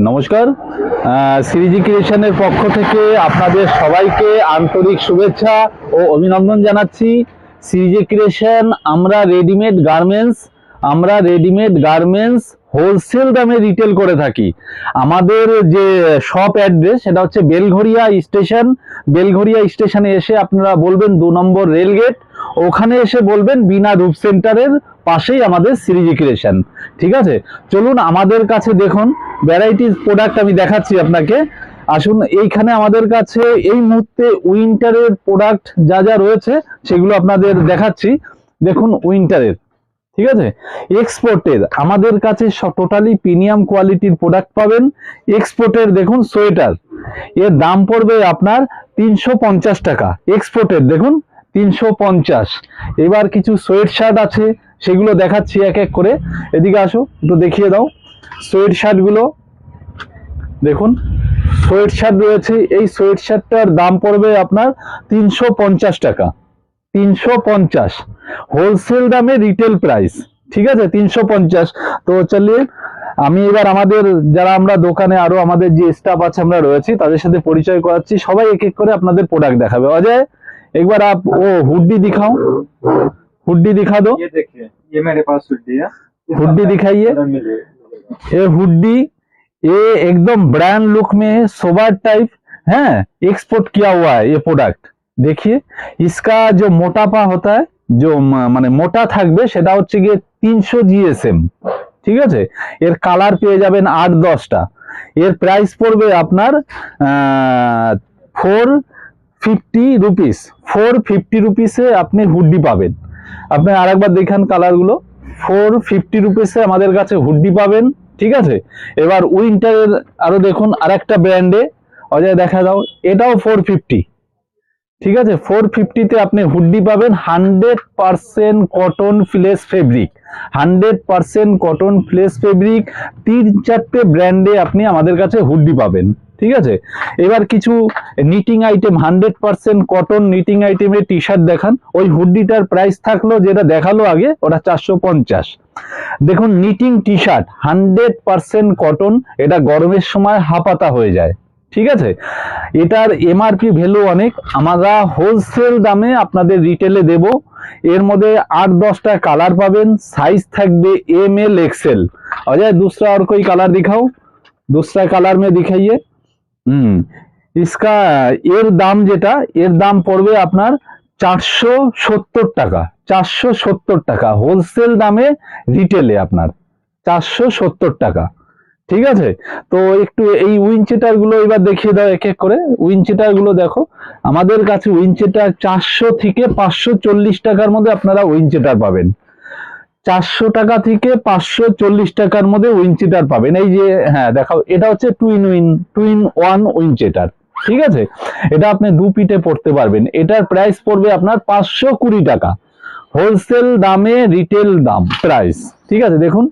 নমস্কার, সিরিজি ক্রিয়েশনের পক্ষ থেকে আপনাদের সবাইকে আন্তরিক শুভেচ্ছা ও অভিনন্দন জানাচ্ছি। সিরিজি ক্রিয়েশন আমরা রেডিমেড গার্মেন্টস হোলসেল দামে রিটেল করে থাকি। আমাদের যে শপ অ্যাড্রেস সেটা হচ্ছে বেলঘরিয়া স্টেশনে এসে আপনারা বলবেন 2 নম্বর রেলগেট, ওখানে এসে বলবেন বিনা ধূপ সেন্টারের পাশেই আমাদের সিরিজি ক্রিয়েশন। ঠিক আছে, চলুন আমাদের কাছে দেখুন ভ্যারাইটিস প্রোডাক্ট আমি দেখাচ্ছি আপনাকে। আসুন, এইখানে আমাদের কাছে এই মুহূর্তে উইন্টারের প্রোডাক্ট যা যা রয়েছে সেগুলো আপনাদের দেখাচ্ছি। দেখুন উইন্টারের, ঠিক আছে, এক্সপোর্টের আমাদের কাছে টোটালি প্রিমিয়াম কোয়ালিটির প্রোডাক্ট পাবেন। এক্সপোর্টের দেখুন সোয়েটার, এর দাম পড়বে আপনার 350 টাকা। এক্সপোর্টের দেখুন 350। এবার কিছু সোয়েট শার্ট আছে, সেগুলো দেখাচ্ছি এক এক করে। এদিকে আসো, একটু দেখিয়ে দাও সোয়েট শার্টগুলো। দেখুন সোয়েট শার্ট রয়েছে, এই সোয়েট শার্টটার দাম পড়বে আপনার 350 টাকা। 350 হোলসেল দামে রিটেল প্রাইস, ঠিক আছে, 350। তো চলিয়ে আমি এবার আমাদের যারা আমরা দোকানে আরো আমাদের যে স্টাফ আছে আমরা রয়েছি তাদের সাথে পরিচয় করাচ্ছি। সবাই এক এক করে আপনাদের প্রোডাক্ট দেখাবে। অজয়, একবার आप वो हुड्डी दिखाओ, हुड्डी दिखा दो। ये देखिए, ये मेरे पास हुड्डी है। हुड्डी दिखाइए। ये हुड्डी, ये एकदम ब्रांड लुक में है, सोबर टाइप है, एक्सपोर्ट किया हुआ है ये प्रोडक्ट। देखिए इसका जो मोटापा होता है, जो माने मोटा থাকবে সেটা হচ্ছে গিয়ে 300 জিএসএম। ঠিক আছে, এর কালার পেয়ে যাবেন 8-10টা। এর প্রাইস পড়বে আপনার 450 রুপিস। 450 রুপিসে আপনি হুডি পাবেন। আপনি আরেকবার দেখান কালারগুলো। 450 রুপিসে আমাদের কাছে হুডি পাবেন। ঠিক আছে, এবার উইন্টারের আরো দেখুন আরেকটা ব্র্যান্ডে, অজয় দেখা দাও, এটাও 450। ঠিক আছে, 450তে আপনি হুডি পাবেন 100% কটন ফ্লেস ফেব্রিক। 100% কটন ফ্লেস ফেব্রিক, 3-4টে ব্র্যান্ডে আপনি আমাদের কাছে হুডি পাবেন। ঠিক আছে, এবার কিছু নিটিং আইটেম, 100% কটন নিটিং আইটেমের টি শার্ট দেখান। ওই হুডিটার প্রাইস থাকলো যেটা দেখালো আগে, ওটা 450। দেখুন নিটিং টি শার্ট 100% কটন, এটা গরমের সময় হাফাতা হয়ে যায়। ঠিক আছে, এটার এমআরপি ভ্যালু অনেক, আমরা হোলসেল দামে আপনাদের রিটেলে দেব। এর মধ্যে 8-10টা কালার পাবেন, সাইজ থাকবে ML XL। अजय दूसरा और कोई कलर दिखाओ, दूसरा कलर में दिखाइए। इसका এর দাম যেটা, এর দাম পড়বে আপনার 470 টাকা। 470 টাকা হোলসেল দামে রিটেলে আপনার 470 টাকা। ঠিক আছে, তো একটু এই উইনচেটার গুলো এবার দেখিয়ে দাও এক এক করে। উইনচেটার গুলো দেখো, আমাদের কাছে উইনচেটার 400 থেকে 540 টাকার মধ্যে আপনারা উইনচেটার পাবেন। 400 টাকা থেকে 540 টাকার মধ্যে উইনচেটার পাবেন। এই যে হ্যাঁ দেখাও, এটা হচ্ছে টুইন ওয়ান উইনচেটার। ঠিক আছে, এটা আপনি 2 পিঠে পড়তে পারবেন। এটার প্রাইস পড়বে আপনার 520 টাকা হোলসেল দামে, রিটেল দাম প্রাইস। ঠিক আছে, দেখুন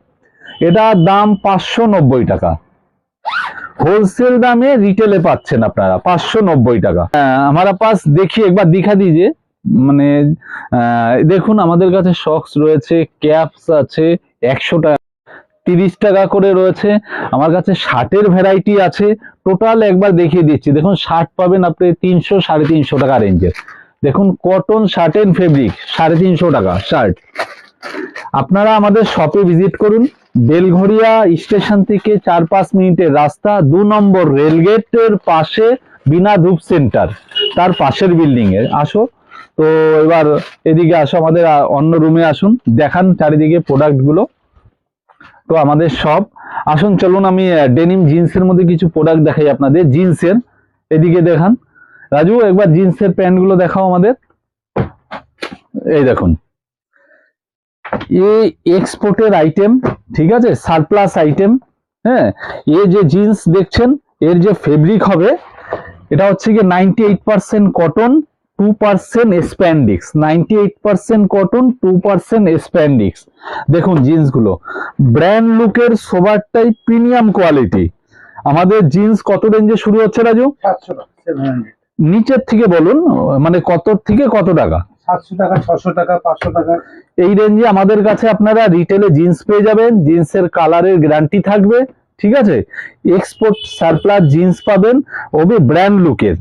এটার দাম 590 টাকা होलसेल दामे रिटेले पाচ্ছেন আপনারা 590 টাকা। हमारा पास देखिए एक बार दिखा दीजिए, মানে দেখুন আমাদের কাছে সক্স রয়েছে, ক্যাপস আছে 100 টাকা, 30 টাকা করে রয়েছে। আমার কাছে শার্টের ভ্যারাইটি আছে, টোটাল একবার দেখিয়ে দিচ্ছি। দেখুন শার্ট পাবেন আপনি 300-350 টাকা রেঞ্জের। দেখুন কটন শার্ট এন্ড ফেব্রিক 350 টাকা শার্ট। আপনারা আমাদের শপে ভিজিট করুন, বেলঘরিয়া স্টেশন থেকে 4-5 মিনিটের রাস্তা, 2 নম্বর রেলগেটের পাশে বিনা ধূপ সেন্টার, তার পাশের বিল্ডিং এ আসো। তো এবার এদিকে আসো, আমাদের অন্য রুমে আসুন, দেখান চারিদিকে প্রোডাক্ট গুলো। তো আমাদের সব আসুন, চলুন আমি ডেনিম জিন্সের মধ্যে কিছু প্রোডাক্ট দেখাই আপনাদের। জিন্সের এদিকে দেখান রাজু, একবার জিন্সের প্যান্ট গুলো দেখাও আমাদের। এই দেখুন ये एक्सपोर्टेर आइटेम, ठीक है, सरप्लस आइटेम। হ্যাঁ, এই যে জিন্স দেখছেন এর যে ফেব্রিক হবে এটা হচ্ছে কি 98% কটন 2% স্প্যান্ডিক্স। 98% cotton 2% spandex. দেখুন জিন্স গুলো ব্র্যান্ড লুকের, সোবার টাইপ, প্রিমিয়াম কোয়ালিটি। আমাদের জিন্স কত রেঞ্জে শুরু হচ্ছে রাজু? 700 টাকা, 700। নিচের থেকে বলুন, মানে কত থেকে কত টাকা? 700 টাকা, 600 টাকা, 500 টাকা, এই রেঞ্জে আমাদের কাছে আপনারা রিটেলে জিন্স পেয়ে যাবেন। জিন্সের কালারের গ্যারান্টি থাকবে, ঠিক আছে, এক্সপোর্ট সারপ্লাস জিন্স পাবেন, ওবে ব্র্যান্ড লুকের।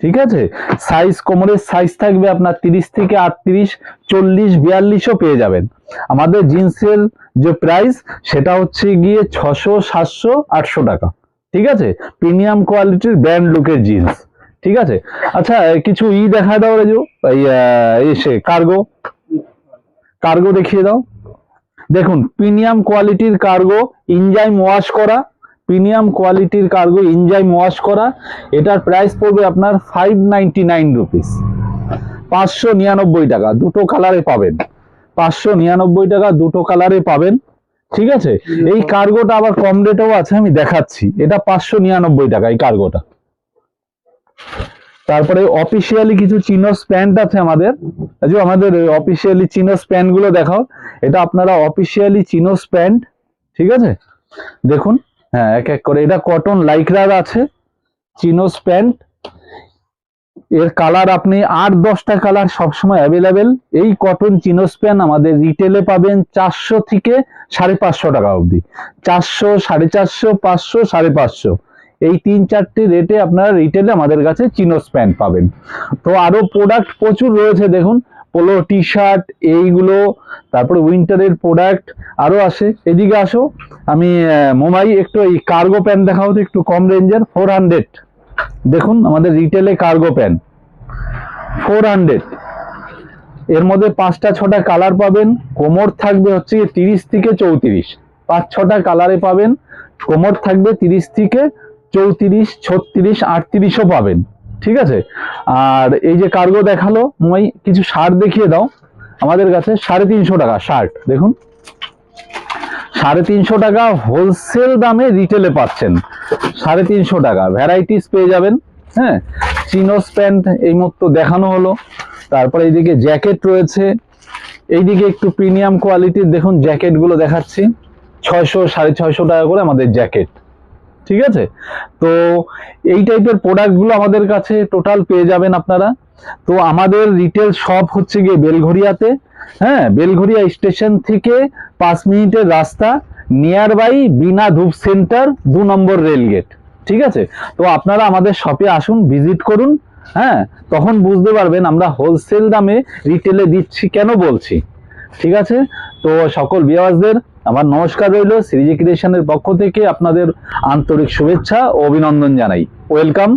ঠিক আছে, সাইজ কোমরের সাইজ থাকবে আপনার 30 থেকে 38, 40, 42ও পেয়ে যাবেন। আমাদের জিন্সের যে প্রাইস সেটা হচ্ছে গিয়ে 600, 700, 800 টাকা। ঠিক আছে, প্রিমিয়াম কোয়ালিটির ব্র্যান্ড লুকের জিন্স। ঠিক আছে, আচ্ছা কিছু দেখা দাও রেজু, এসে কার্গো দেখিয়ে দাও। দেখুন প্রিমিয়াম কোয়ালিটির কার্গো, ইনজাইম ওয়াশ করা, প্রিমিয়াম কোয়ালিটির কার্গো ইনজাইম ওয়াশ করা। এটার প্রাইস পড়বে আপনার 599 রুপিস, 599 টাকা। দুটো কালারে পাবেন, 599 টাকা দুটো কালারে পাবেন। ঠিক আছে, এই কার্গোটা আবার কম রেটেও আছে, আমি দেখাচ্ছি। এটা 599 টাকা এই কার্গোটা। তারপরে অফিসিয়ালি কিছু চিনোস প্যান্ট আছে আমাদের। আমাদের অফিসিয়ালি চিনোস প্যান্ট গুলো দেখাও। এটা আপনারা অফিসিয়ালি চিনোস প্যান্ট। ঠিক আছে, দেখুন, হ্যাঁ এক এক করে। এটা কটন লাইক্রার আছে চিনোস প্যান্ট। এর কালার আপনি 8-10টা কালার সবসময় অ্যাভেলেবেল। এই কটন চিনোস প্যান্ট আমাদের রিটেলে পাবেন 400 থেকে 550 টাকা অবধি। 400, 450, 500, 550, এই 3-4টি রেটে আপনারা রিটেলে আমাদের কাছে চিনোস প্যান্ট পাবেন। তো আরো প্রোডাক্ট প্রচুর রয়েছে, দেখুন পোলো টি শার্ট এইগুলো, তারপরে উইন্টারের প্রোডাক্ট আরো আসে। এদিকে আসো, আমি মোমাই একটু এই কার্গো প্যান্ট দেখাও তো, একটু কম রেঞ্জের, 400। দেখুন আমাদের রিটেলে কার্গো প্যান্ট 400, এর মধ্যে 5টা-6টা কালার পাবেন। কোমর থাকবে হচ্ছে 30 থেকে 34, 5-6টা কালারে পাবেন। কোমর থাকবে 30 থেকে 34, 36, 38ও পাবেন। ঠিক আছে, আর এই যে কার্গো দেখালো মই, কিছু শার্ট দেখিয়ে দাও। আমাদের কাছে 350 টাকা শার্ট, দেখুন 350 টাকা হোলসেল দামে রিটেলে পাচ্ছেন। 350 টাকা ভ্যারাইটিস পেয়ে যাবেন। হ্যাঁ, চিনোস প্যান্ট এই মতো দেখানো হলো। তারপরে এইদিকে জ্যাকেট রয়েছে, এইদিকে একটু প্রিমিয়াম কোয়ালিটির দেখুন জ্যাকেট গুলো দেখাচ্ছি। 600, 650 টাকা করে আমাদের জ্যাকেট। ঠিক আছে, তো এই টাইপের প্রোডাক্ট গুলো আমাদের কাছে টোটাল পেয়ে যাবেন আপনারা। তো আমাদের রিটেল শপ হচ্ছে গিয়ে বেলঘরিয়াতে। হ্যাঁ, বেলঘরিয়া স্টেশন থেকে 5 মিনিটের রাস্তা, নিয়ার বাই বিনা ধূপ সেন্টার, 2 নম্বর রেলগেট। ঠিক আছে, তো আপনারা আমাদের শপে আসুন, ভিজিট করুন। হ্যাঁ, তখন বুঝতে পারবেন আমরা হোলসেল দামে রিটেলে দিচ্ছি কেন বলছি। ঠিক আছে, তো সকল ভিউয়ার্সদের আমার নমস্কার রইল। সিরিজি ক্রিয়েশনের পক্ষ থেকে আপনাদের আন্তরিক শুভেচ্ছা ও অভিনন্দন জানাই। ওয়েলকাম।